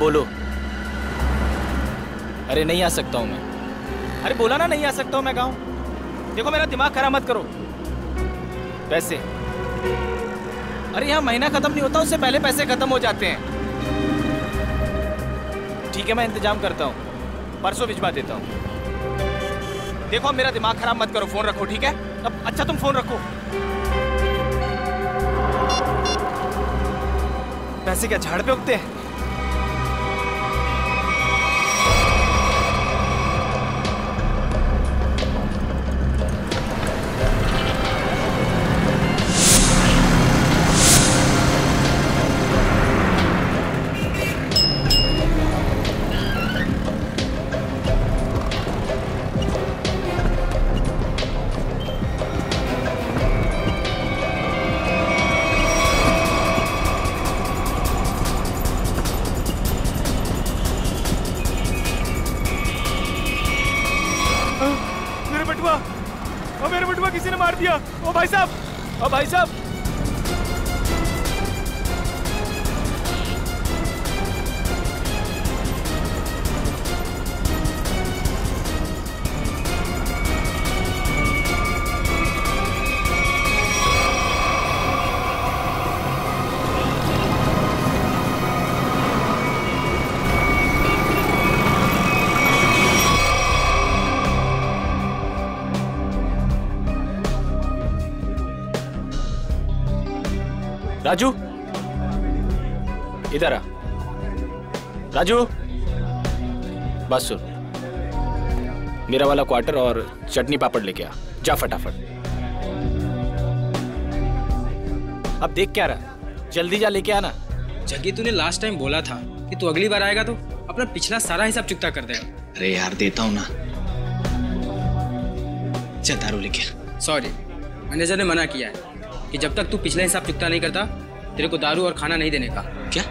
बोलो। अरे नहीं आ सकता हूँ मैं। अरे बोला ना नहीं आ सकता हूँ मैं गाँव। देखो मेरा दिमाग खराब मत करो। पैसे, अरे यहाँ महीना खत्म नहीं होता उससे पहले पैसे खत्म हो जाते हैं। ठीक है मैं इंतजाम करता हूँ, परसों भिजवा देता हूँ। देखो मेरा दिमाग खराब मत करो, फोन रखो ठीक है? अब अच्छा तुम फोन रखो। पैसे क्या झाड़ पे उगते हैं? मेरे बटुआ किसी ने मार दिया। ओ भाई साहब, ओ भाई साहब। राजू इधर आ। राजू बस सुन, मेरा वाला क्वार्टर और चटनी पापड़ लेके आ, जा फटाफट। अब देख क्या रहा, जल्दी जा लेके आना। जग्गी तूने लास्ट टाइम बोला था कि तू अगली बार आएगा तो अपना पिछला सारा हिसाब चुकता कर देगा। अरे यार देता हूँ ना, चल दारू लेके आ। सॉरी, मैनेजर ने मना किया है कि जब तक तू पिछला हिसाब चुकता नहीं करता तेरे को दारू और खाना नहीं देने का। क्या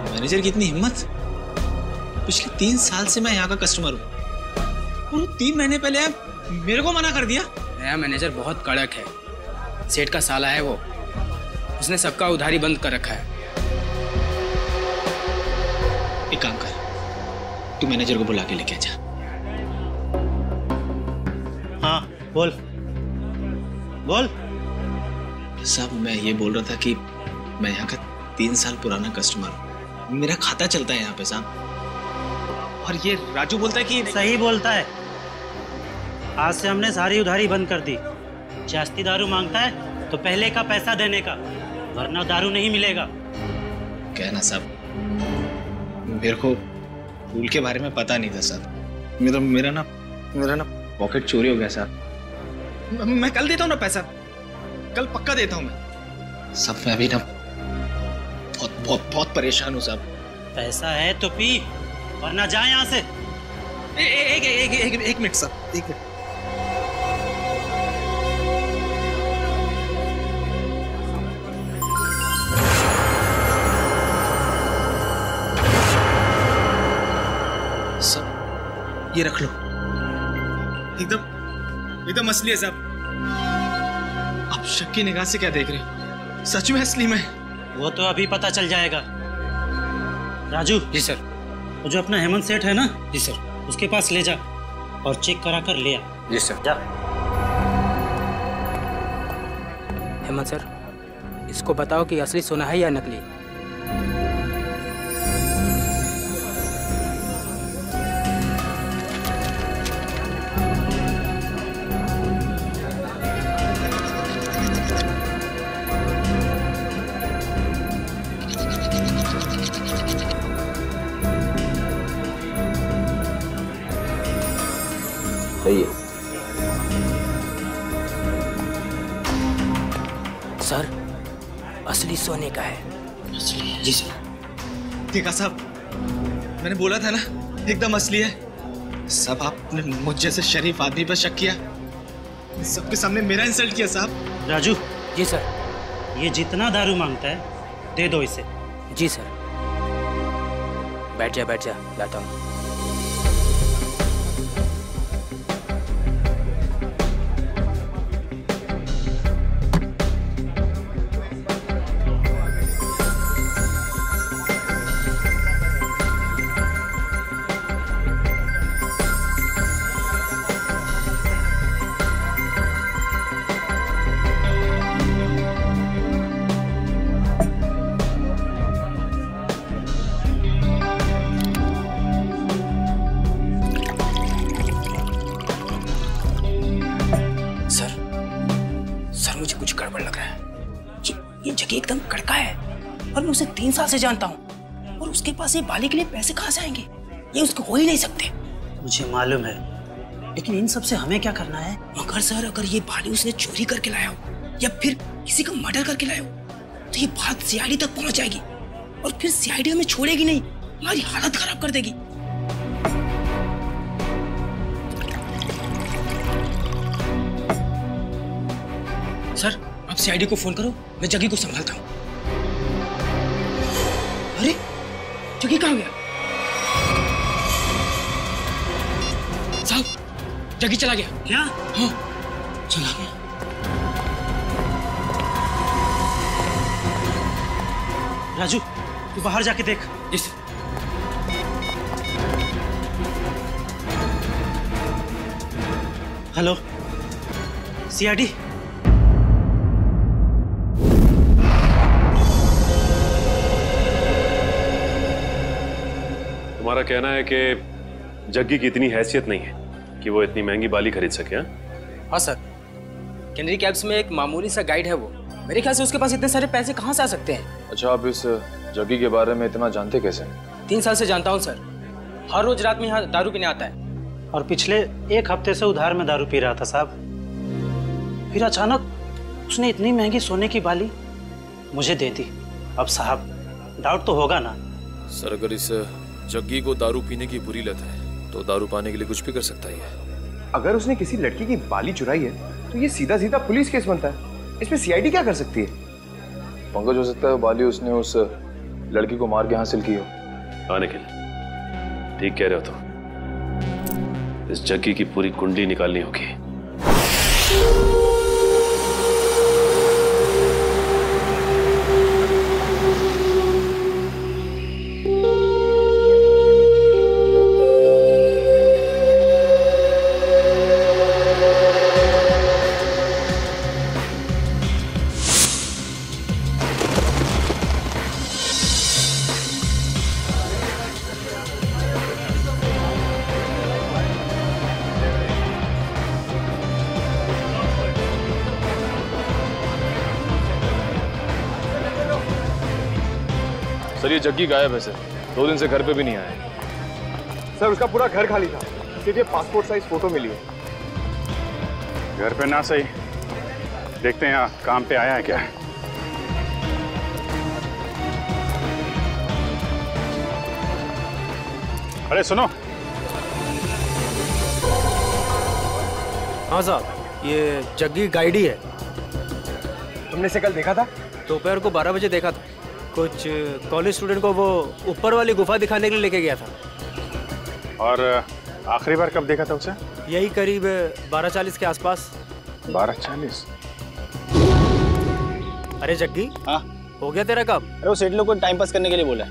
मैनेजर की इतनी हिम्मत? पिछले 3 साल से मैं यहाँ का कस्टमर हूँ और 3 महीने पहले आप मेरे को मना कर दिया। नया मैनेजर बहुत कड़क है, सेठ का साला है वो, उसने सबका उधारी बंद कर रखा है। एक काम कर, तू मैनेजर को बुला के लेके जा। हाँ बोल बोल। साहब मैं ये बोल रहा था कि मैं यहाँ का 3 साल पुराना कस्टमर हूँ, मेरा खाता चलता है यहाँ पे साहब। और ये राजू बोलता है कि सही बोलता है। आज से हमने सारी उधारी बंद कर दी। जास्ती दारू मांगता है तो पहले का पैसा देने का, वरना दारू नहीं मिलेगा। क्या ना साहब, मेरे को रूल के बारे में पता नहीं था साहब। मेरा ना पॉकेट चोरी हो गया साहब। मैं कल देता हूँ ना पैसा, कल पक्का देता हूँ मैं। सब मैं अभी ना बहुत बहुत बहुत परेशान हूँ साहब। पैसा है तो पी, वरना जा यहाँ से। एक मिनट साहब, एक मिनट। सब ये रख लो, एकदम असली है साहब। आप शक की निगाह से क्या देख रहे हो? सच में असली में? वो तो अभी पता चल जाएगा। राजू। जी सर। वो जो अपना हेमंत सेठ है ना? जी सर। उसके पास ले जा और चेक करा कर ले आ। जी सर। जा। हेमंत सर, इसको बताओ कि असली सोना है या नकली। सही है सर, असली सोने का है। असली है? जी सर। देखा साहब, मैंने बोला था ना एकदम असली है। सब आपने मुझ जैसे शरीफ आदमी पर शक किया, सबके सामने मेरा इंसल्ट किया साहब। राजू। जी सर। ये जितना दारू मांगता है दे दो इसे। जी सर। बैठ जा, लाता हूँ। गड़बड़ लग रहा है। ये जगह एकदम कड़का है और मैं उसे 3 साल से जानता हूँ, और उसके पास ये बाली के लिए पैसे कहाँ से आएंगे? ये उसको हो ही नहीं सकते। मुझे मालूम है, लेकिन इन सब से हमें क्या करना है? मगर सर, अगर ये बाली उसने चोरी करके लाया हो या फिर किसी का मर्डर करके लाया हो तो ये बात सीआईडी तक पहुंच जाएगी, और फिर सीआईडी हमें छोड़ेगी नहीं, हमारी हालत खराब कर देगी। सर, आप सीआईडी को फोन करो, मैं जगी को संभालता हूँ। अरे, जगी कहाँ गया? साहब, जगी चला गया। क्या? हाँ, चला गया। राजू, तू बाहर जाके देख। इस हेलो, सीआईडी। तुम्हारा कहना है कि जग्गी की इतनी हैसियत नहीं है कि वो इतनी महंगी बाली खरीद सके? हाँ सर, कैनरी कैब्स में एक मामूली सा गाइड है वो। मेरे ख्याल से उसके पास इतने सारे पैसे कहाँ से आ सकते हैं? अच्छा, आप इस जग्गी के बारे में इतना जानते कैसे? 3 साल से जानता हूँ सर। हर रोज रात में यहाँ दारू पीने आता है। और पिछले 1 हफ्ते से उधार में दारू पी रहा था साहब। फिर अचानक उसने इतनी महंगी सोने की बाली मुझे दे दी। अब साहब, डाउट तो होगा ना? सर, अगर इस जग्गी को दारू पीने की बुरी लत है तो दारू पाने के लिए कुछ भी कर सकता है। अगर उसने किसी लड़की की बाली चुराई है तो ये सीधा सीधा पुलिस केस बनता है। इसमें सीआईडी क्या कर सकती है? पंकज, हो सकता है बाली उसने उस लड़की को मार के हासिल की हो। हाँ निखिल, ठीक कह रहे हो तुम। इस जग्गी की पूरी कुंडली निकालनी होगी। सर, ये जग्गी गायब है सर। 2 दिन से घर पे भी नहीं आया। सर, उसका पूरा घर खाली था, सिर्फ ये पासपोर्ट साइज फोटो मिली है। घर पे ना सही, देखते हैं यहाँ काम पे आया है क्या। अरे सुनो। हाँ साहब, ये जग्गी गाइड ही है। तुमने इसे कल देखा था? दोपहर को 12 बजे देखा था। कुछ कॉलेज स्टूडेंट को वो ऊपर वाली गुफा दिखाने के लिए लेके गया था। और आखिरी बार कब देखा था उसे? यही करीब 12:40 के आसपास। 12:40? अरे जग्गी, हाँ, हो गया तेरा काम? अरे वो सेठ लोग को टाइम पास करने के लिए बोला है।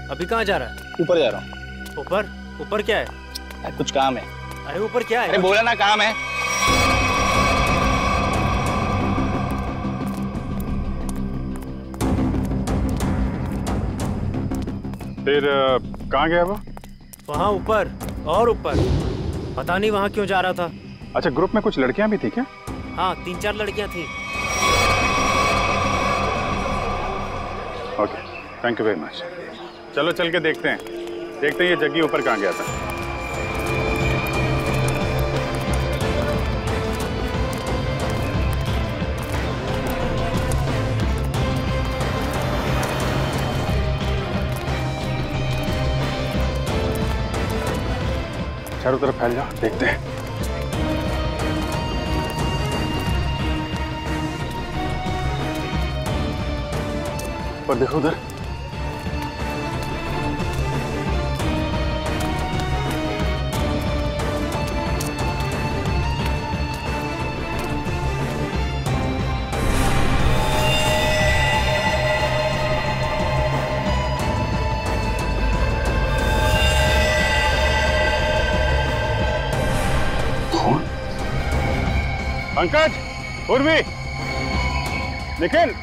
अभी कहाँ जा रहा है? ऊपर जा रहा हूँ। ऊपर? ऊपर क्या है? अरे कुछ काम है। अरे ऊपर क्या है? अरे बोला ना, काम है। फिर कहाँ गया वो? वहाँ ऊपर और ऊपर, पता नहीं वहाँ क्यों जा रहा था। अच्छा, ग्रुप में कुछ लड़कियां भी थी क्या? हाँ, 3-4 लड़कियाँ थी। Okay, thank you very much. चलो चल के देखते हैं ये जग्गी ऊपर कहाँ गया था। चारों तरफ फैल जाओ, देखते हैं। पर देखो उधर। पंकज, उर्वी, निखिल,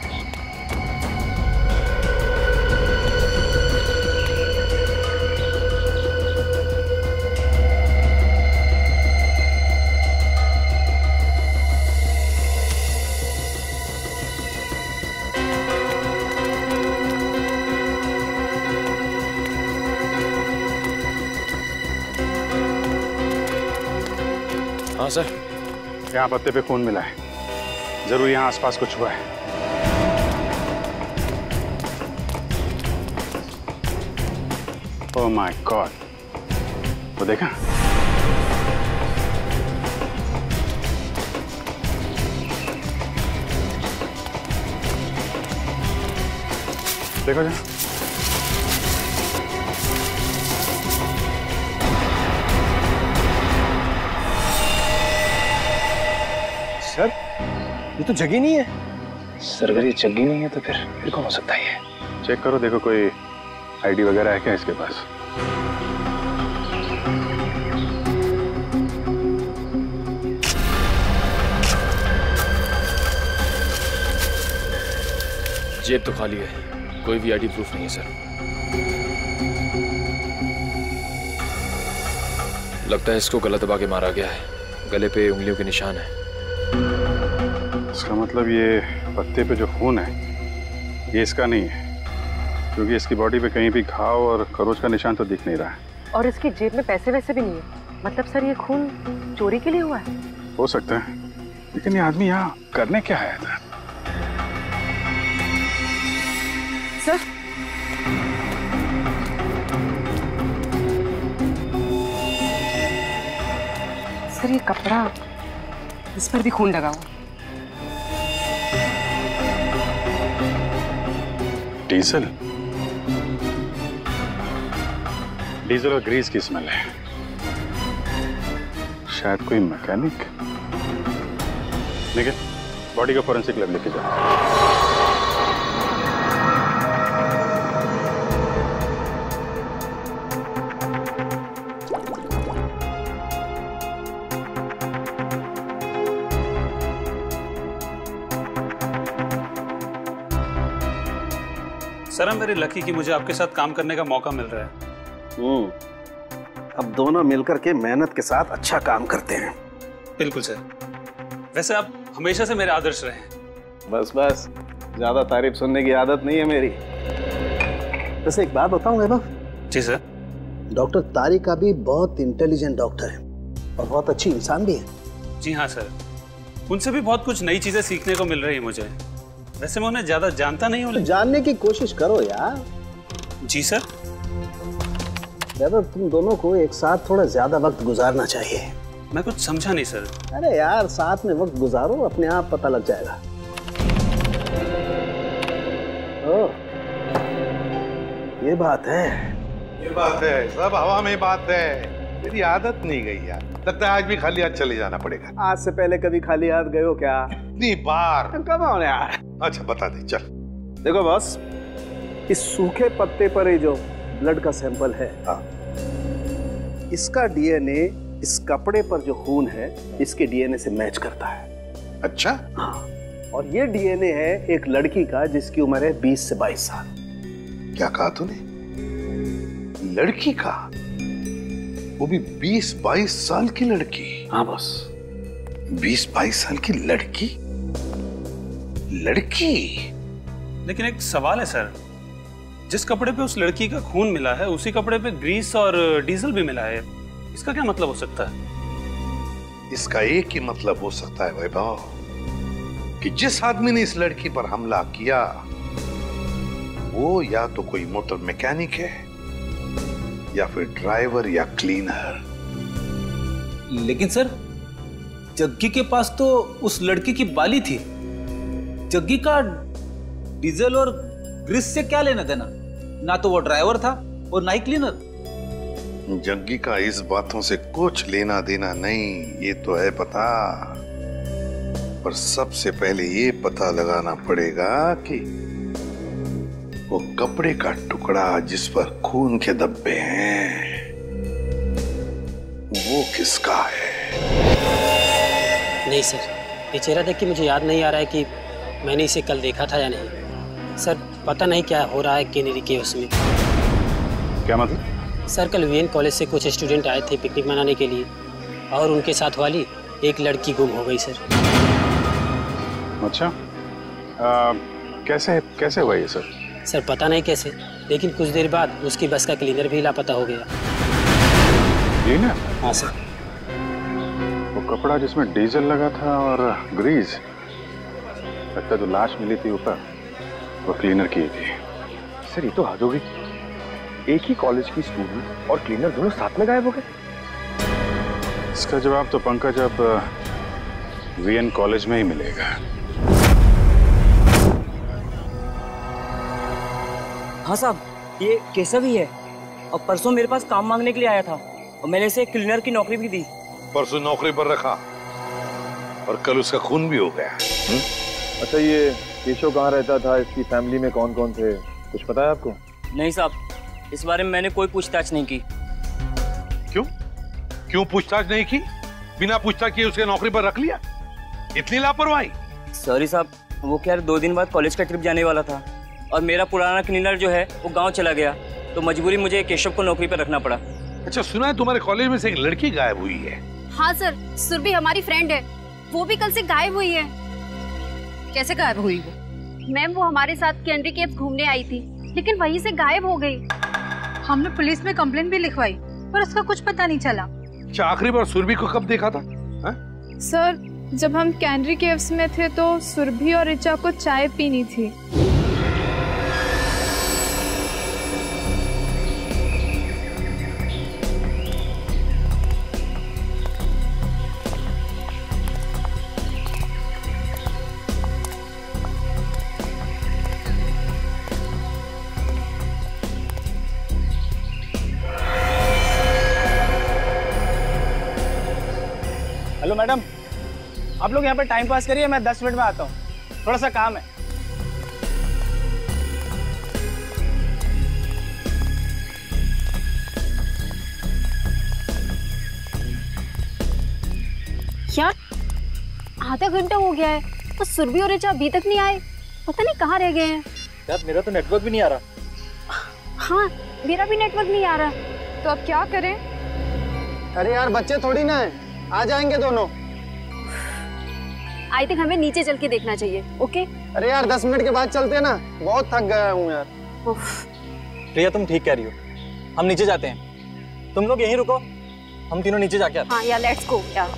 हाँ सर। यहाँ पत्ते पे खून मिला है, जरूर यहाँ आसपास कुछ हुआ है। ओह माय गॉड, वो देखा? देखो जा। सर ये तो जगी नहीं है। सर अगर ये जगी नहीं है तो फिर कौन हो सकता है ये? चेक करो, देखो कोई आईडी वगैरह है क्या इसके पास? जेब तो खाली है, कोई भी आईडी प्रूफ नहीं है सर। लगता है इसको गला दबा के मारा गया है, गले पे उंगलियों के निशान है। इसका मतलब ये पत्ते पे जो खून है ये इसका नहीं है, क्योंकि इसकी बॉडी पे कहीं भी घाव और खरोच का निशान तो दिख नहीं रहा है। और इसकी जेब में पैसे वैसे भी नहीं है, मतलब सर ये खून चोरी के लिए हुआ है? हो सकता है, लेकिन ये आदमी यहाँ करने क्या आया था? सर सर ये कपड़ा, इस पर भी खून लगा हुआ। डीजल, डीजल और ग्रीस की स्मेल है, शायद कोई मैकेनिक। लेकिन बॉडी का फोरेंसिक लैब लेके जाओ। सर मेरी लकी कि मुझे आपके साथ काम करने का मौका मिल रहा है। अब दोनों मिलकर के मेहनत के साथ अच्छा काम करते हैं। बिल्कुल सर, वैसे आप हमेशा से मेरे आदर्श रहे हैं। बस बस, ज्यादा तारीफ सुनने की आदत नहीं है मेरी। वैसे एक बात बताऊं वैभव? जी सर। डॉक्टर तारिका भी बहुत इंटेलिजेंट डॉक्टर है और बहुत अच्छी इंसान भी है। जी हाँ सर, उनसे भी बहुत कुछ नई चीजें सीखने को मिल रही है मुझे। वैसे मैं उन्हें ज्यादा जानता नहीं हूँ। जानने की कोशिश करो यार। जी सर। वैभव तुम दोनों को एक साथ थोड़ा ज्यादा वक्त गुजारना चाहिए। मैं कुछ समझा नहीं सर। अरे यार साथ में वक्त गुजारो, अपने आप पता लग जाएगा। ओह, ये बात है। ये बात है, सब हवा में बात है। मेरी आदत नहीं गई यार, लगता है आज भी खाली हाथ चले जाना पड़ेगा। आज से पहले कभी खाली हाथ गए हो क्या? इतनी बार। कब आओ यार। अच्छा बता दे, चल। देखो बॉस, इस सूखे पत्ते पर ये जो ब्लड का सैंपल है, इसका डीएनए इस कपड़े पर जो खून है इसके डीएनए से मैच करता है। अच्छा? हाँ, और ये डीएनए है एक लड़की का जिसकी उम्र है 20 से 22 साल। क्या कहा तूने? लड़की का? वो भी 20-22 साल की लड़की? हाँ बॉस। 20-22 साल की लड़की? लड़की? लेकिन एक सवाल है सर, जिस कपड़े पे उस लड़की का खून मिला है उसी कपड़े पे ग्रीस और डीजल भी मिला है, इसका क्या मतलब हो सकता है? इसका एक ही मतलब हो सकता है वैभव, कि जिस आदमी ने इस लड़की पर हमला किया वो या तो कोई मोटर मैकेनिक है या फिर ड्राइवर या क्लीनर। लेकिन सर, जग्गी के पास तो उस लड़की की बाली थी। जग्गी का डीजल और ग्रीस से क्या लेना देना? ना तो वो ड्राइवर था और ना ही क्लीनर। जग्गी का इस बातों से कुछ लेना देना नहीं, ये तो है पता। पर सबसे पहले ये पता लगाना पड़ेगा कि वो कपड़े का टुकड़ा जिस पर खून के धब्बे हैं वो किसका है। नहीं सर, ये चेहरा देख के मुझे याद नहीं आ रहा है कि मैंने इसे कल देखा था या नहीं। सर पता नहीं क्या हो रहा है केनेरी के उसमें। क्या मतलब? सर कल वीएन कॉलेज से कुछ स्टूडेंट आए थे पिकनिक मनाने के लिए और उनके साथ वाली एक लड़की गुम हो गई सर। अच्छा, कैसे हुआ ये सर? सर पता नहीं कैसे, लेकिन कुछ देर बाद उसकी बस का क्लीनर भी लापता हो गया। क्लीनर? हाँ सर। वो कपड़ा जिसमें डीजल लगा था और ग्रीस, लगता जो लाश मिली थी ऊपर वो क्लीनर की थी। सर ये तो हद हो गई। एक ही कॉलेज की स्टूडेंट और क्लीनर दोनों साथ में गायब हो गए। इसका जवाब तो पंकज अब वीएन कॉलेज में ही मिलेगा। हाँ साहब, ये केशव ही है और परसों मेरे पास काम मांगने के लिए आया था और मैंने इसे क्लीनर की नौकरी भी दी। परसों नौकरी पर रखा और कल उसका खून भी हो गया। अच्छा ये केशव कहाँ रहता था, इसकी फैमिली में कौन कौन थे, कुछ पता है आपको? नहीं साहब, इस बारे में मैंने कोई पूछताछ नहीं की। क्यों पूछताछ नहीं की? बिना पूछताछ किए उसके नौकरी पर रख लिया? इतनी लापरवाही? सॉरी साहब, वो क्या 2 दिन बाद कॉलेज का ट्रिप जाने वाला था और मेरा पुराना क्लीनर जो है वो गांव चला गया, तो मजबूरी मुझे केशव को नौकरी पर रखना पड़ा। अच्छा, सुना है तुम्हारे कॉलेज में से एक लड़की गायब हुई है? हाँ सर, सुरभि हमारी फ्रेंड है, वो भी कल से गायब हुई है। कैसे गायब हुई वो? मैम वो हमारे साथ कैनरी केव्स घूमने आई थी, लेकिन वहीं से गायब हो गई। हमने पुलिस में कंप्लेंट भी लिखवाई पर उसका कुछ पता नहीं चला। अच्छा, आखिरी बार सुरभि को कब देखा था? सर जब हम कैनरी केव्स में थे तो सुरभि और ऋचा को चाय पीनी थी। हेलो मैडम, आप लोग यहाँ पे टाइम पास करिए, मैं 10 मिनट में आता हूँ, थोड़ा सा काम है। यार आधा घंटा हो गया है और सुरभि और ऋचा अभी तक नहीं आए, पता नहीं कहाँ रह गए हैं। यार मेरा तो नेटवर्क भी नहीं आ रहा। हाँ मेरा भी नेटवर्क नहीं आ रहा, तो अब क्या करें? अरे यार बच्चे थोड़ी ना है, आ जाएंगे दोनों। आई थिंक हमें नीचे चल के देखना चाहिए। ओके? अरे यार 10 मिनट के बाद चलते हैं ना, बहुत थक गया हूँ यार। प्रिया तुम ठीक कह रही हो, हम नीचे जाते हैं, तुम लोग यहीं रुको, हम तीनों नीचे जाके आते हैं। हाँ यार लेट्स गो यार।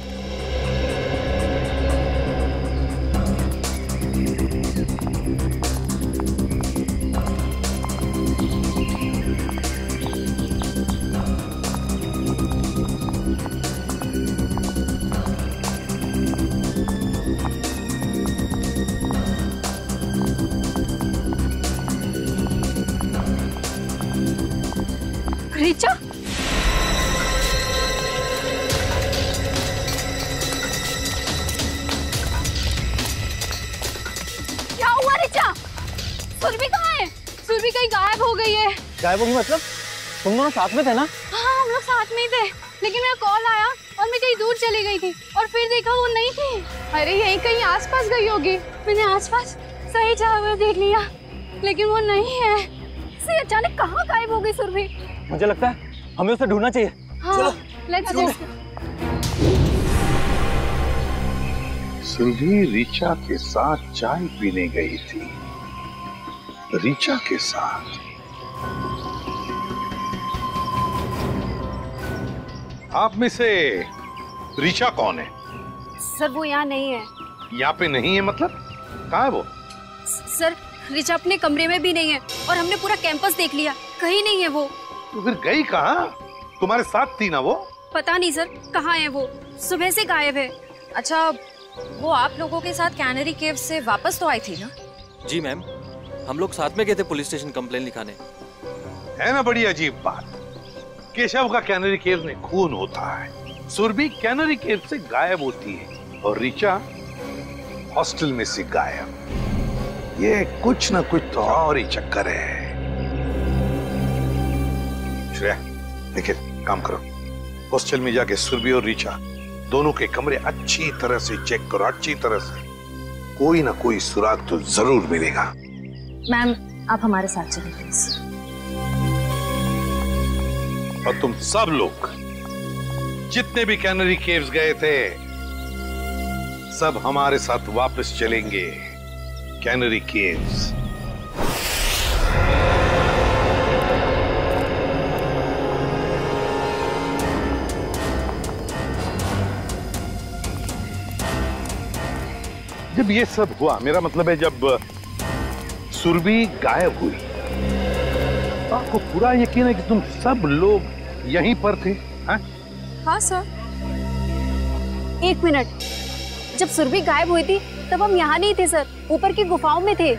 ऋचा, क्या हुआ ऋचा? सुरभि कहाँ है? सुरभि कहीं गायब हो गई है। गायब होगी मतलब? तुम दोनों साथ में थे ना? हाँ हम लोग साथ में ही थे, लेकिन मेरा कॉल आया और मैं कहीं दूर चली गई थी और फिर देखा वो नहीं थी। अरे यहीं कहीं आसपास गई होगी। मैंने आसपास सही जगह में देख लिया, लेकिन वो नहीं है। से अचानक कहाँ गायब हो गई सुरभि? मुझे लगता है हमें उसे ढूंढना चाहिए। हाँ, चलो लेट्स गो। सुरभि ऋचा के साथ चाय पीने गई थी। ऋचा के साथ? आप में से ऋचा कौन है? सर वो यहाँ नहीं है। यहाँ पे नहीं है मतलब? कहाँ है वो? सर ऋचा अपने कमरे में भी नहीं है और हमने पूरा कैंपस देख लिया, कहीं नहीं है वो। तो फिर गई कहाँ? तुम्हारे साथ थी ना वो? पता नहीं सर कहाँ है वो, सुबह से गायब है। अच्छा वो आप लोगों के साथ कैनरी केव्स से वापस तो आई थी ना? जी मैम, हम लोग साथ में गए थे पुलिस स्टेशन कंप्लेन लिखाने। है ना बड़ी अजीब बात। केशव का कैनरी केव्स में खून होता है, सुरभि कैनरी केव्स से गायब होती है और ऋचा हॉस्टल में से गायब। ये कुछ ना कुछ तो और ही चक्कर है। श्रेया, देखिए काम करो, हॉस्टल में जाके सुरभि और ऋचा दोनों के कमरे अच्छी तरह से चेक करो, अच्छी तरह से। कोई ना कोई सुराग तो जरूर मिलेगा। मैम आप हमारे साथ चलिए प्लीज। और तुम सब लोग जितने भी कैनरी केव्स गए थे सब हमारे साथ वापस चलेंगे कैनरी केव्स। जब ये सब हुआ, मेरा मतलब है जब सुरभि गायब हुई, आपको पूरा यकीन है कि तुम सब लोग यहीं पर थे? हाँ सर। 1 मिनट, जब सुरभि गायब हुई थी तब हम यहाँ नहीं थे सर, ऊपर की गुफाओं में थे।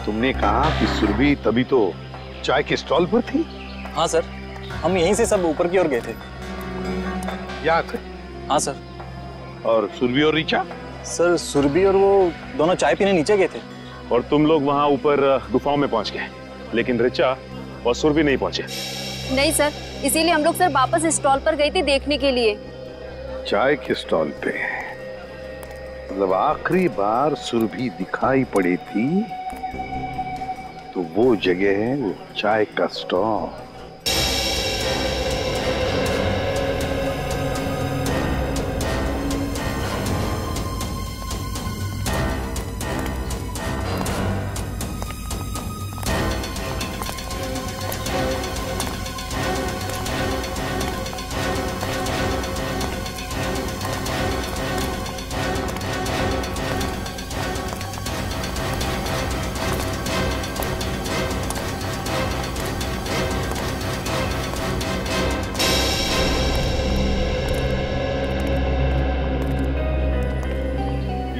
तुमने कहा कि सुरभि तभी तो चाय के स्टॉल पर थी? हाँ सर, हम यहीं से सब ऊपर की ओर गए थे। यहाँ थे? हाँ सर। और सुरभि और ऋचा? सर सुरभि और वो दोनों चाय पीने नीचे गए थे। और तुम लोग वहां ऊपर गुफाओं में पहुंच गए, लेकिन ऋचा और सुरभि नहीं पहुंचे। नहीं सर, इसीलिए हम लोग सर वापस स्टॉल पर गए थे देखने के लिए। चाय के स्टॉल पे? मतलब आखिरी बार सुरभि दिखाई पड़ी थी तो वो जगह है वो चाय का स्टॉल।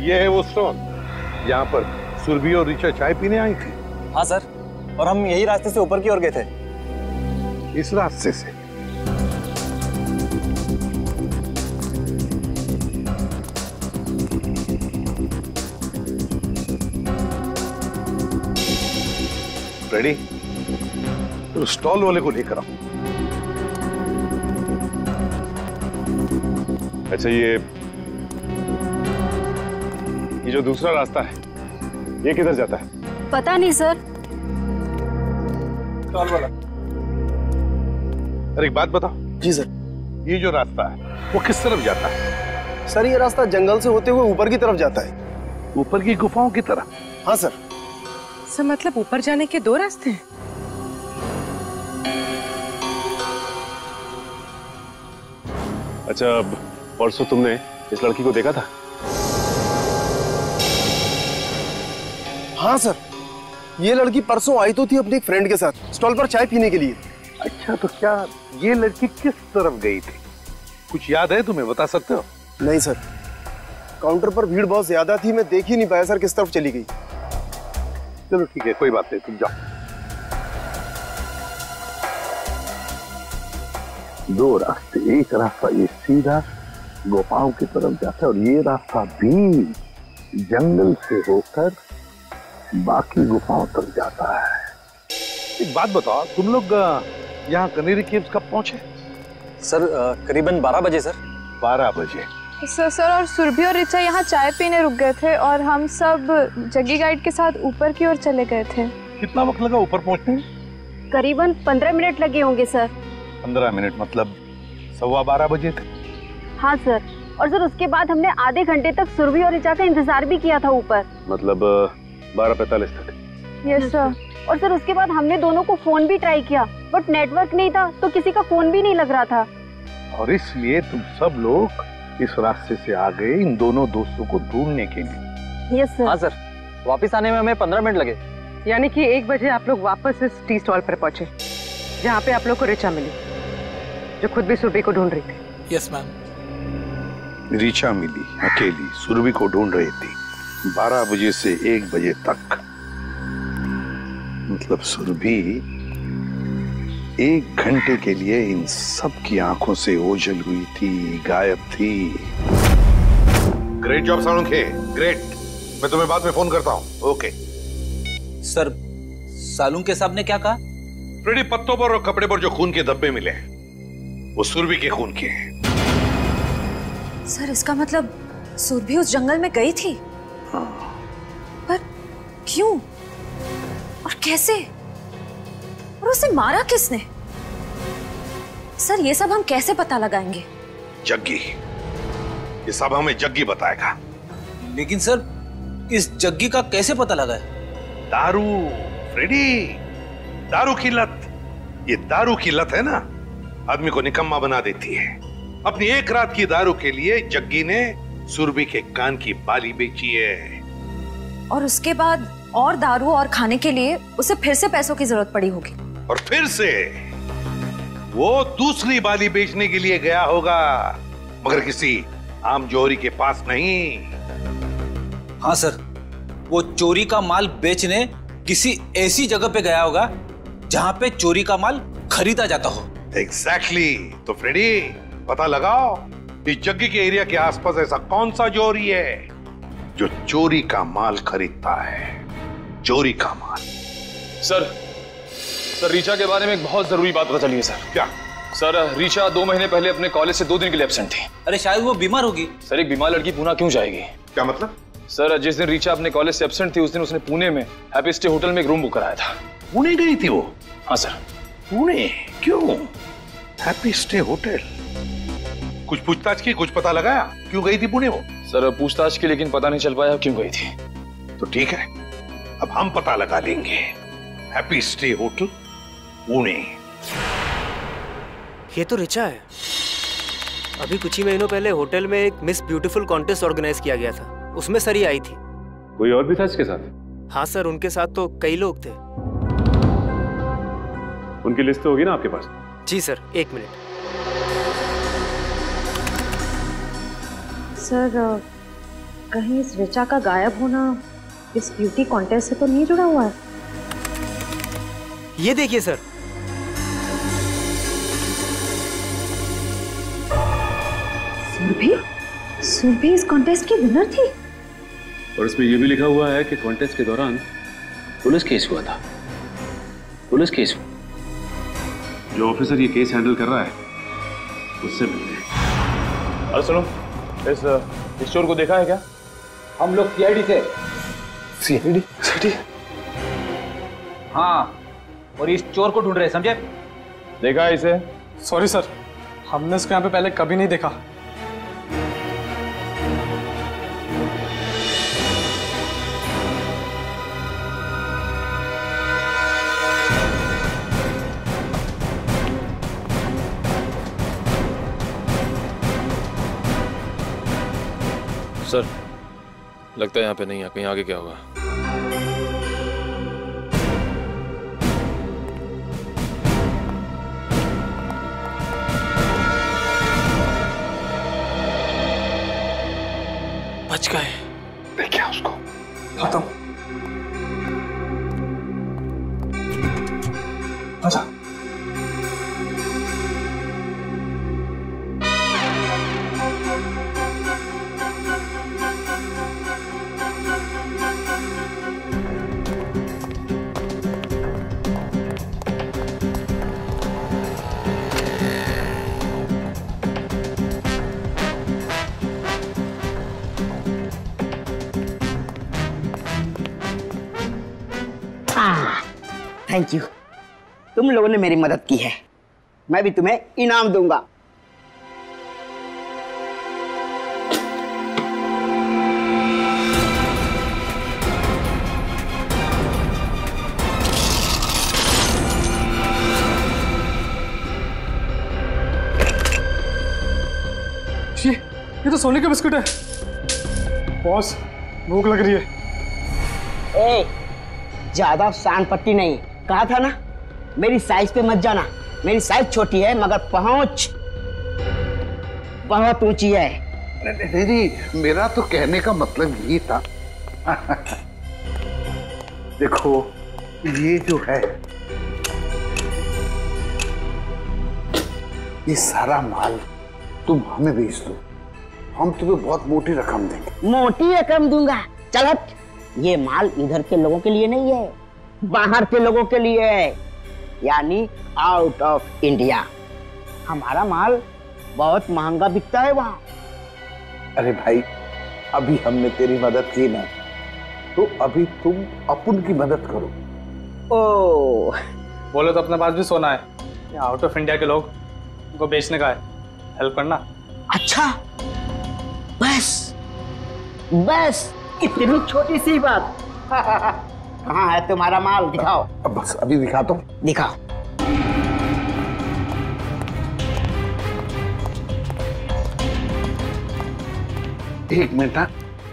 ये है वो स्टॉल यहाँ पर सुरभि और ऋचा चाय पीने आई थी? हाँ सर, और हम यही रास्ते से ऊपर की ओर गए थे। इस रास्ते से? रेडी? तो स्टॉल वाले को लेकर आओ। अच्छा, ये जो दूसरा रास्ता है ये किधर जाता है? पता नहीं सर। स्टॉल वाला, अरे एक बात बताओ। जी सर। ये जो रास्ता है वो किस तरफ जाता है? सर ये रास्ता जंगल से होते हुए ऊपर की तरफ जाता है। ऊपर की गुफाओं की तरफ? हाँ सर। सर मतलब ऊपर जाने के 2 रास्ते हैं? अच्छा, परसों तुमने इस लड़की को देखा था? हाँ सर, ये लड़की परसों आई तो थी अपने एक फ्रेंड के साथ स्टॉल पर चाय पीने के लिए। अच्छा, तो क्या ये लड़की किस तरफ गई थी? कुछ याद है तुम्हें, बता सकते हो? नहीं सर, काउंटर पर भीड़ बहुत ज्यादा थी, मैं देख ही नहीं पाया सर किस तरफ चली गई। चलो ठीक है, कोई बात नहीं, तुम जाओ। 2 रास्ते, एक रास्ता ये सीधा गुफाओं की तरफ जाता है और ये रास्ता भी जंगल से होकर बाकी गुफाओं तक जाता है। एक बात बताओ, तुम लोग यहाँ कनेरी केव्स कब पहुंचे? सर करीबन 12 बजे सर। 12 बजे? सर और सुरभि और ऋचा यहाँ चाय पीने रुक गए थे और हम सब जग्गी गाइड के साथ ऊपर की ओर चले गए थे। कितना वक्त लगा ऊपर पहुंचने में? करीबन 15 मिनट लगे होंगे सर। 15 मिनट मतलब 12:15 बजे थे? हाँ सर, और सर उसके बाद हमने आधे घंटे तक सुरभि और ऋचा का इंतजार भी किया था ऊपर। मतलब 12:45 तक? Yes sir. और सर उसके बाद हमने दोनों को फोन भी ट्राई किया, बट नेटवर्क नहीं था तो किसी का फोन भी नहीं लग रहा था। और इसलिए तुम सब लोग इस रास्ते से आ गए इन दोनों दोस्तों को ढूंढने के लिए? Yes sir. हाँ सर, वापस आने में हमें 15 मिनट लगे। यानी कि 1 बजे आप लोग वापस इस टी स्टॉल पर पहुंचे जहाँ पे आप लोग को ऋचा मिली, जो खुद भी सुरभि को ढूंढ रही थी। Yes ma'am. ऋचा मिली अकेली, सुरभि को ढूंढ रही थी 12 बजे से 1 बजे तक। मतलब सुरभि 1 घंटे के लिए इन सब की आंखों से ओझल हुई थी, गायब थी। Great job Salunkhe, great. मैं तुम्हें बाद में फोन करता हूँ। ओके सर, सालुंखे साहब ने क्या कहा? फ्रेडी, पत्तों पर और कपड़े पर जो खून के धब्बे मिले वो सुरभि के खून के हैं। सर इसका मतलब सुरभि उस जंगल में गई थी? हाँ। पर क्यों और कैसे, और उसे मारा किसने? सर ये सब हम कैसे पता लगाएंगे? जग्गी, ये सब हमें जग्गी बताएगा। लेकिन सर इस जग्गी का कैसे पता लगा है? दारू फ्रेडी, दारू की लत। ये दारू की लत है ना, आदमी को निकम्मा बना देती है। अपनी 1 रात की दारू के लिए जग्गी ने सुरभि के कान की बाली बेची है। और उसके बाद और दारू और खाने के लिए उसे फिर से पैसों की जरूरत पड़ी होगी। और फिर से वो दूसरी बाली बेचने के लिए गया होगा, मगर किसी आम जौहरी के पास नहीं। हाँ सर, वो चोरी का माल बेचने किसी ऐसी जगह पे गया होगा जहां पे चोरी का माल खरीदा जाता हो। एग्जैक्टली। तो फ्रेडी, पता लगाओ इस जग्गी के एरिया के आसपास ऐसा कौन सा जौहरी है जो चोरी का माल खरीदता है। चोरी का माल। सर रीचा के बारे में एक बहुत जरूरी बात पता चली है सर। क्या? सर रीचा 2 महीने पहले अपने कॉलेज से 2 दिन के लिए एब्सेंट थी। अरे शायद वो बीमार होगी। सर एक बीमार लड़की पुणे क्यों जाएगी? क्या मतलब? सर जिस दिन रीचा अपने कॉलेज से एब्सेंट थी उस दिन उसने पुणे में हैप्पी स्टे होटल में एक रूम बुक कराया था। पुणे गई थी वो? हाँ सर। पुणे क्यों? Happy stay hotel. कुछ पूछताछ की, कुछ पता लगाया क्यों गई थी पुणे वो? सर पूछताछ की, लेकिन पता नहीं चल पाया क्यों गई थी। तो ठीक है, अब हम पता लगा लेंगे। Happy stay hotel Pune. ये तो ऋचा है। अभी कुछ ही महीनों पहले होटल में एक मिस ब्यूटीफुल कॉन्टेस्ट ऑर्गेनाइज किया गया था, उसमें सरी आई थी। कोई और भी था इसके साथ? हाँ सर, उनके साथ तो कई लोग थे। उनकी लिस्ट तो होगी ना आपके पास? जी सर, 1 मिनट। सर कहीं इस ऋचा का गायब होना इस ब्यूटी कॉन्टेस्ट से तो नहीं जुड़ा हुआ है? ये देखिए सर। सुरभि इस कॉन्टेस्ट की विनर थी। और इसमें यह भी लिखा हुआ है कि कॉन्टेस्ट के दौरान पुलिस केस हुआ था। Police case. जो ऑफिसर ये केस हैंडल कर रहा है उससे मिलते हैं। अरे सुनो, इस चोर को देखा है क्या? हम लोग सीआईडी से। सीआईडी? हाँ, और इस चोर को ढूंढ रहे हैं, समझे? देखा है इसे? सॉरी सर, हमने इसको यहाँ पे पहले कभी नहीं देखा। सर लगता है यहाँ पे नहीं है, कहीं आगे क्या होगा? बच गए। देखिए उसको। खत्म। अच्छा। थैंक यू, तुम लोगों ने मेरी मदद की है। मैं भी तुम्हें इनाम दूंगा। ये तो सोने का बिस्कुट है। बॉस, भूख लग रही है। ए, ज्यादा शान पट्टी नहीं, कहा था ना मेरी साइज पे मत जाना। मेरी साइज छोटी है मगर पहुंच बहुत ऊंची है। नहीं, मेरा तो कहने का मतलब यही था। देखो ये जो है, ये सारा माल तुम हमें बेच दो, हम तुम्हें बहुत मोटी रकम देंगे। मोटी रकम दूंगा? चल हट। ये माल इधर के लोगों के लिए नहीं है, बाहर के लोगों के लिए है, यानी आउट ऑफ इंडिया। हमारा माल बहुत महंगा बिकता है वहां। अरे भाई, अभी हमने तेरी मदद की ना, तो अभी तुम अपन की मदद करो। ओ, बोलो तो अपने पास भी सोना है। ये आउट ऑफ इंडिया के लोग उनको बेचने का है, हेल्प करना। अच्छा, बस बस इतनी छोटी सी बात। कहाँ है तुम्हारा माल? दिखाओ। बस अभी दिखाता हूँ। दिखाओ। एक मिनट ना,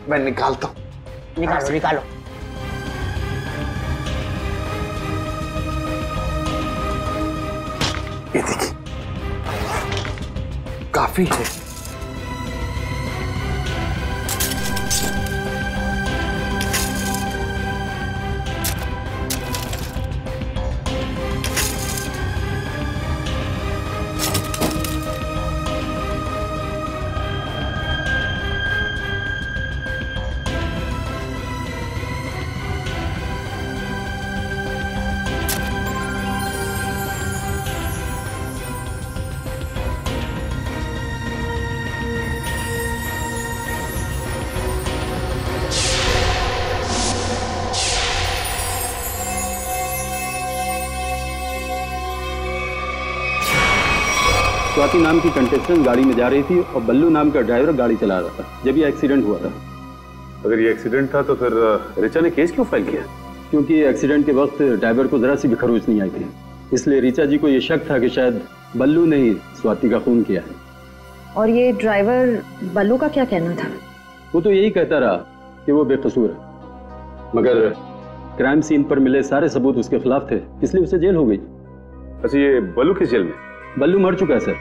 मैं निकालता हूँ। निकालो निकालो। ये देखिए, काफी है। स्वाति नाम की कंटेस्टेंट गाड़ी में जा रही थी और बल्लू नाम का ड्राइवर गाड़ी चला रहा था जब ये एक्सीडेंट हुआ था। अगर ये एक्सीडेंट था तो फिर रिचा ने केस क्यों फाइल किया? क्योंकि एक्सीडेंट के वक्त ड्राइवर को जरा सी भी खरोच नहीं आई थी, इसलिए रिचा जी को ये शक था कि शायद बल्लू ने ही स्वाति का खून किया है। और ये ड्राइवर बल्लू का क्या कहना था? वो तो यही कहता रहा कि वो बेकसूर है, मगर क्राइम सीन पर मिले सारे सबूत उसके खिलाफ थे, इसलिए उसे जेल हो गई। अच्छा, ये बल्लू किस जेल में? बल्लू मर चुका है सर,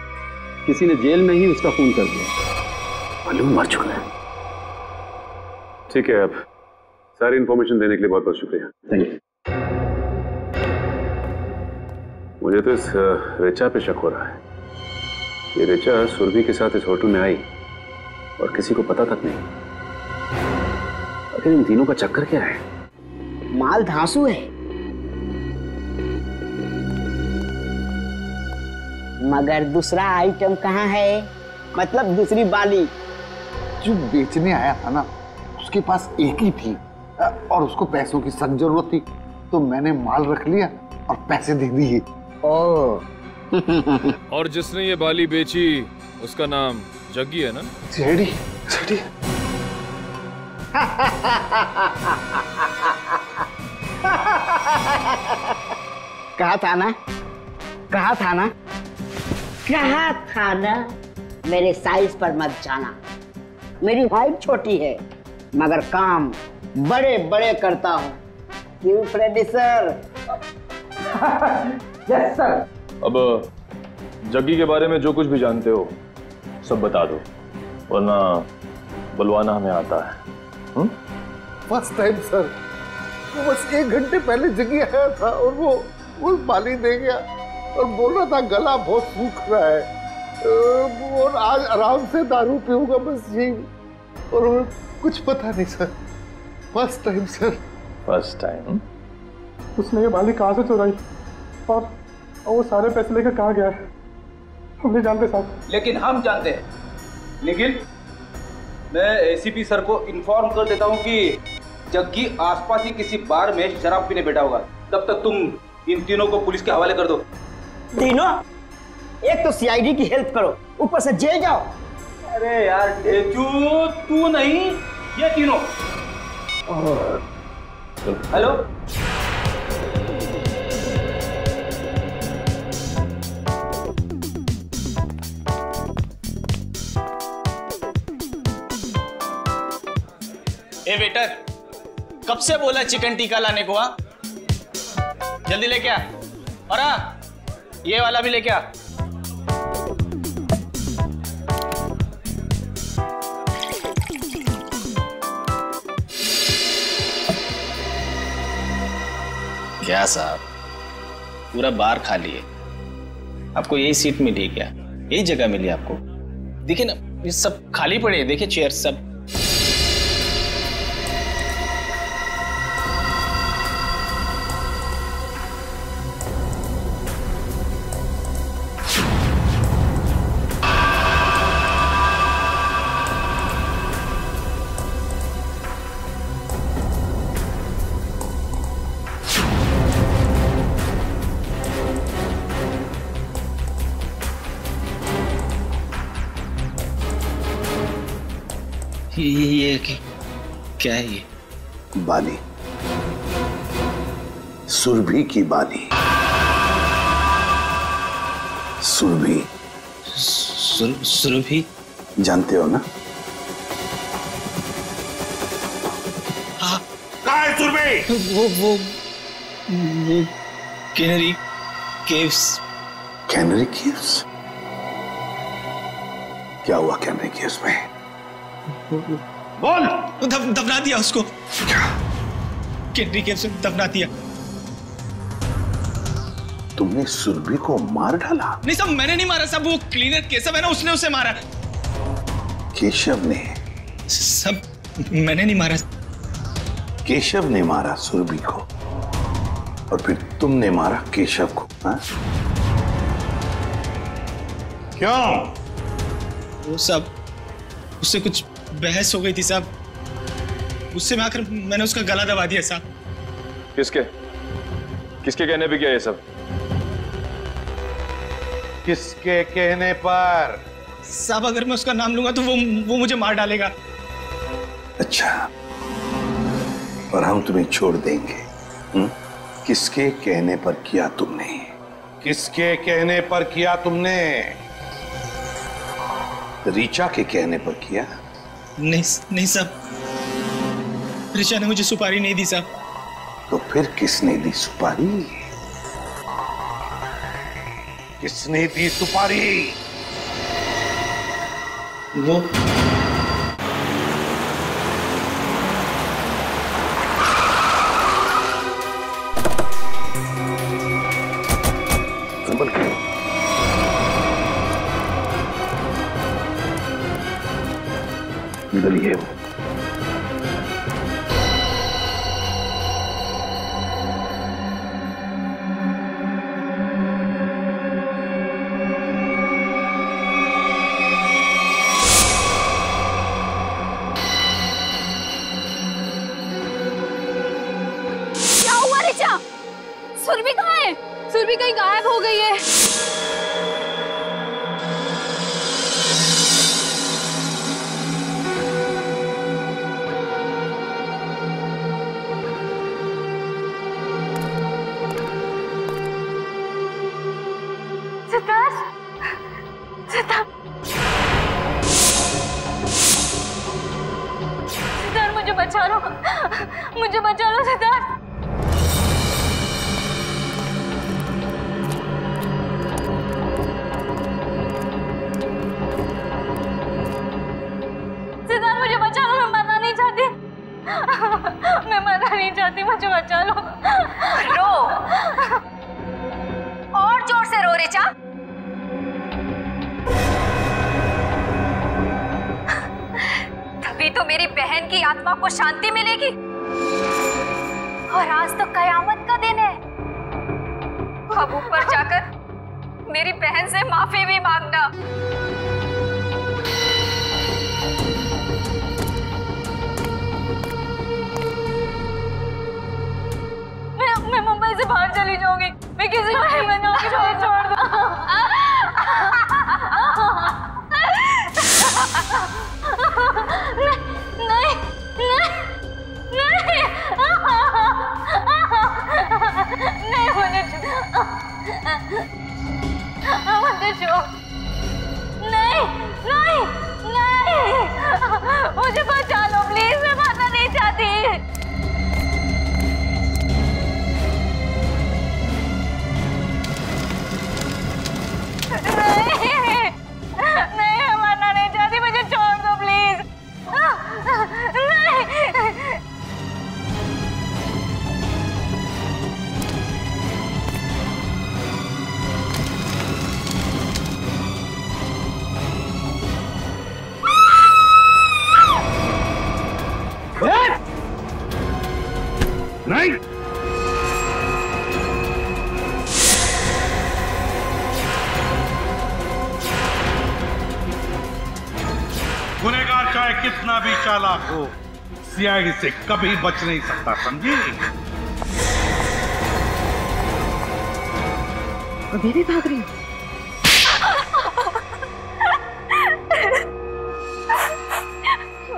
किसी ने जेल में ही उसका खून कर दिया। बल्लू मर चुका है? ठीक है, अब सारी इंफॉर्मेशन देने के लिए बहुत बहुत शुक्रिया। Thank you. मुझे तो इस रिचा पे शक हो रहा है। ये रिचा सुरभि के साथ इस होटल में आई और किसी को पता तक नहीं। आखिर इन तीनों का चक्कर क्या है? माल धांसू है, मगर दूसरा आइटम कहाँ है? मतलब दूसरी बाली। जो बेचने आया था ना, उसके पास एक ही थी और उसको पैसों की सख्त जरूरत थी, तो मैंने माल रख लिया और पैसे दे दिए। और जिसने ये बाली बेची उसका नाम जग्गी है ना? JD, JD. कहा था ना, कहा था ना, कहा था ना, मेरे साइज पर मत जाना। मेरी हाइट छोटी है मगर काम बड़े बड़े करता हूँ। क्यों फ्रेडी सर? Yes sir. अब जग्गी के बारे में जो कुछ भी जानते हो सब बता दो, वरना बुलवाना हमें आता है। फर्स्ट टाइम सर, वो बस 1 घंटे पहले जग्गी आया था और वो बाली दे गया और बोल रहा था गला बहुत सूख रहा है और आज आराम से दारू पीऊंगा, बस यही। और कुछ पता नहीं sir, first time sir. First time? उसने ये बाली कहाँ से चुराई और वो सारे पैसे लेकर कहाँ गया है हम नहीं जानते साहब। लेकिन हम जानते हैं। निखिल, मैं एसीपी सर को इन्फॉर्म कर देता हूँ कि जग्गी आसपास ही किसी बार में शराब पीने बैठा होगा। तब तक तुम इन तीनों को पुलिस के हवाले कर दो। तीनों? एक तो सीआईडी की हेल्प करो, ऊपर से जेल जाओ। अरे यार ढेचू, तू नहीं, ये तीनों। हेलो, ए वेटर, कब से बोला चिकन टिक्का लाने को? हाँ, जल्दी लेके आ। और हाँ, ये वाला भी लेके आ। क्या साहब, पूरा बार खाली है। आपको यही सीट मिली क्या? यही जगह मिली आपको? देखिए ना, ये सब खाली पड़े हैं, देखिए चेयर सब। ये क्या है? ये बाली, सुरभि की बाली। सुरभि? सुरभि? जानते हो ना? हाँ। कहाँ है सुरभि? वो कैनरी केव्स। Canary caves? क्या हुआ कैनरी केव्स में? बोल। दफना दिया उसको। कैनरी केव्स में दफना दिया। तुमने सुरभि को मार डाला? नहीं साहब, मैंने नहीं मारा साहब, वो क्लीनर केशव है ना, उसने उसे मारा। केशव ने? सब मैंने नहीं मारा। केशव ने मारा सुरभि को और फिर तुमने मारा केशव को? हाँ? क्यों? वो सब उससे कुछ बहस हो गई थी साहब, उससे में आकर मैंने उसका गला दबा दिया साहब। किसके कहने पे किया ये सब? किसके कहने पर? साहब अगर मैं उसका नाम लूंगा तो वो मुझे मार डालेगा। अच्छा, और हम तुम्हें छोड़ देंगे? किसके कहने पर किया तुमने? किसके कहने पर किया तुमने? रीचा के कहने पर किया? नहीं साहब, रीचा ने मुझे सुपारी नहीं दी साहब। तो फिर किसने दी सुपारी? किसने दी सुपारी? वो इधर ही है वो। सुरभि कहाँ है? सुरभि कहीं गायब हो गई है। सिद्धार्थ, सिद्धार्थ मुझे बचा लो, मुझे बचा लो सिद्धार्थ। मैं मरना नहीं चाहती, मुझे बचा लो। रो, और जोर से रो ऋचा। तभी तो मेरी बहन की आत्मा को शांति मिलेगी। और आज तो कयामत का दिन है। अब ऊपर जाकर मेरी बहन से माफी भी मांगना। मैं मुंबई से बाहर चली जाऊंगी, मैं किसी को नहीं बनाऊंगी, छोड़ दो। नहीं, मुझे छोड़। नहीं, मुझे बचा लो प्लीज, मैं मरना नहीं चाहती। नहीं, मैं मरना नहीं चाहती, मुझे छोड़ दो प्लीज। नहीं, गुनहगार चाहे कितना भी चालाक हो, सीआईडी से कभी बच नहीं सकता, समझी? अभी भी भाग रही हो?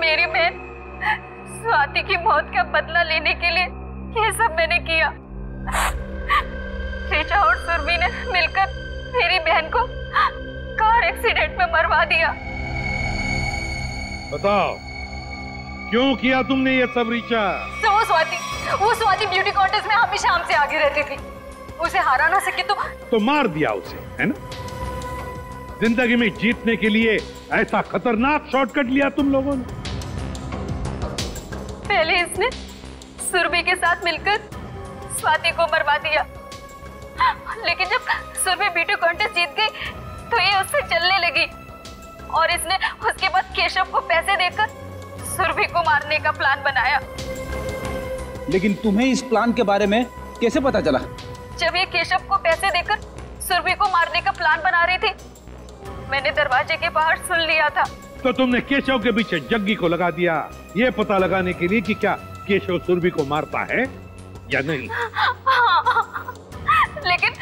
मेरी बहन स्वाति की मौत का बदला लेने के लिए ये सब मैंने किया। ऋचा और सुरभि ने मिलकर मेरी बहन को कार एक्सीडेंट में मरवा दिया। बताओ, क्यों किया तुमने ये सब ऋचा? तो वो स्वाति ब्यूटी कॉन्टेस्ट में हमेशा हमसे आगे रहती थी। उसे हरा ना सके तो मार दिया उसे, है ना? जिंदगी में जीतने के लिए ऐसा खतरनाक शॉर्टकट लिया तुम लोगों ने। पहले इसने सुरभि के साथ मिलकर स्वाति को मरवा दिया, लेकिन जब सुरभि ब्यूटी कॉन्टेस्ट जीत गई तो ये उससे चलने लगी और इसने उसके बाद केशव को पैसे देकर सुरभि को मारने का प्लान बनाया। लेकिन तुम्हें इस प्लान के बारे में कैसे पता चला? जब ये केशव को पैसे देकर सुरभि को मारने का प्लान बना रही थी, मैंने दरवाजे के बाहर सुन लिया था। तो तुमने केशव के पीछे जग्गी को लगा दिया, ये पता लगाने के लिए कि क्या केशव सुरभि को मारता है या नहीं? लेकिन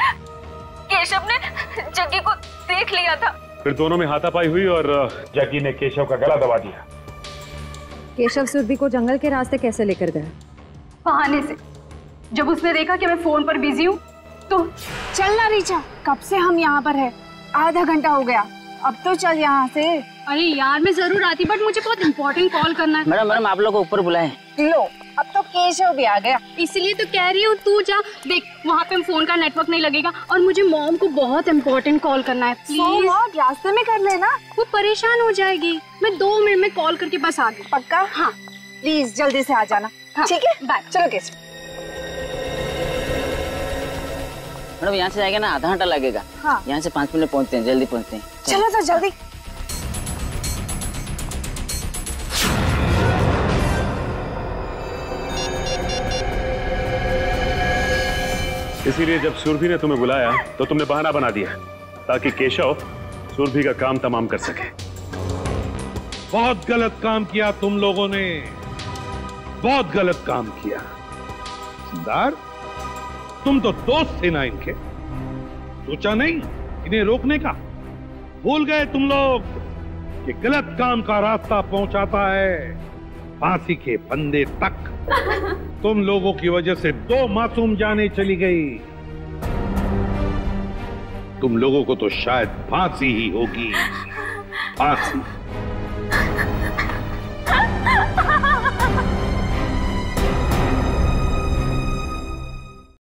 केशव ने जग्गी को देख लिया था। फिर दोनों में हाथापाई हुई और जग्गी ने केशव का गला दबा दिया। केशव सुरभि को जंगल के रास्ते कैसे लेकर गया? बहाने से। जब उसने देखा कि मैं फोन पर बिजी हूँ तो चलना रीचा, कब से हम यहाँ पर है, आधा घंटा हो गया, अब तो चल यहाँ से। अरे यार मैं जरूर आती, बट मुझे बहुत इम्पोर्टेंट कॉल करना है। मैडम आप लोग को ऊपर बुलाएं। लो अब तो केशव भी आ गया। इसलिए तो कह रही हूँ तू जा, देख वहाँ पे फोन का नेटवर्क नहीं लगेगा और मुझे मॉम को बहुत इम्पोर्टेंट कॉल करना है। प्लीज रास्ते में कर लेना, वो परेशान हो जाएगी। मैं 2 मिनट में कॉल करके बस आ गई। पक्का? हाँ प्लीज जल्दी से आ जाना। ठीक है बाय। चलो केशव। मैडम यहाँ से जाएगा ना आधा घंटा लगेगा। हाँ। यहाँ से 5 मिनट पहुँचते हैं, जल्दी पहुँचते हैं। चलो तो जल्दी। इसीलिए जब सुरभि ने तुम्हें बुलाया तो तुमने बहाना बना दिया ताकि केशव सुरभि का काम तमाम कर सके। बहुत गलत काम किया तुम लोगों ने, बहुत गलत काम किया। सिद्धार्थ, तुम तो दोस्त थे ना इनके, सोचा नहीं इन्हें रोकने का? भूल गए तुम लोग कि गलत काम का रास्ता पहुंचाता है फांसी के फंदे तक। तुम लोगों की वजह से 2 मासूम जानें चली गई। तुम लोगों को तो शायद फांसी ही होगी, फांसी।